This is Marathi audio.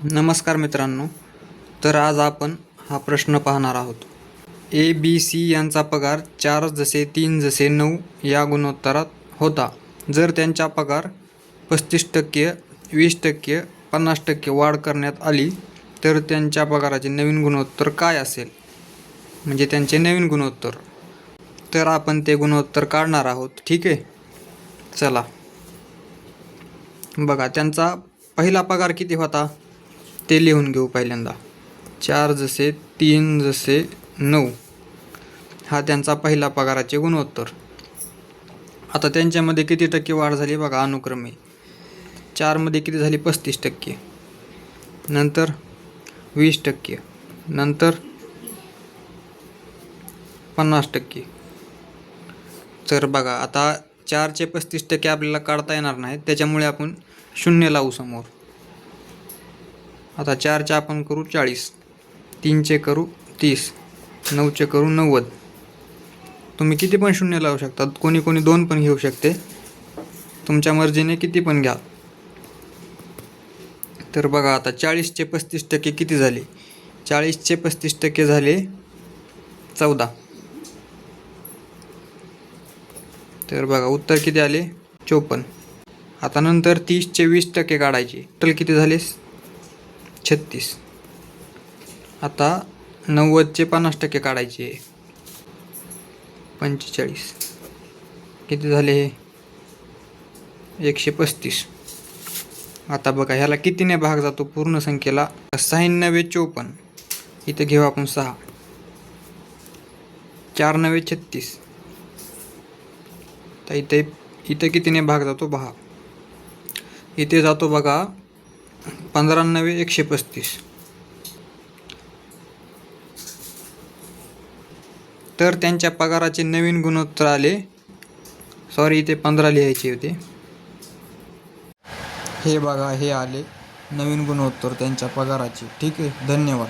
नमस्कार मित्रांनो. तर आज आपण हा प्रश्न पाहणार आहोत. ए बी सी यांचा पगार 4 जसे 3 जसे 9 या गुणोत्तरात होता. जर त्यांचा पगार 35%, 20%, 50% वाढ करण्यात आली तर त्यांच्या पगाराचे नवीन गुणोत्तर काय असेल? म्हणजे त्यांचे नवीन गुणोत्तर. तर आपण ते गुणोत्तर काढणार आहोत. ठीक आहे, चला बघा. त्यांचा पहिला पगार किती होता ते लिहून घेऊ. पहिल्यांदा 4 जसे 3 जसे 9 हा त्यांचा पहिला पगाराचे गुणोत्तर. आता त्यांच्यामध्ये किती टक्के वाढ झाली बघा अनुक्रमे. 4मध्ये किती झाली? 35%, नंतर 20%, नंतर 50%. तर बघा आता 4चे 35% आपल्याला काढता येणार नाहीत, त्याच्यामुळे आपण 0 लावू समोर. आता 4चे आपण करू 40, 3चे करू 30, 9चे करू 90. तुम्ही किती पण 0 लावू शकता. कोणी 2 पण घेऊ शकते. तुमच्या मर्जीने किती पण घ्या. तर बघा आता 40चे 35% किती झाले? 40चे 35% झाले 14. तर बघा उत्तर किती आले? 54. आता नंतर 30चे 20% काढायचे. टोटल किती झाले? 36. आता 90चे 50% काढायचे. 45. किती झाले? 135. आता बघा ह्याला कितीने भाग जातो पूर्ण संख्येला? 6 9 54. इथे घेऊ आपण 6. 4 9 36. तर इथे कितीने भाग जातो? 10. इथे जातो बघा 15 9 135. तर त्यांच्या पगाराचे नवीन गुणोत्तर आले, सॉरी इथे 15 लिहायचे होते. हे बघा, हे आले नवीन गुणोत्तर त्यांच्या पगाराचे. ठीक आहे, धन्यवाद.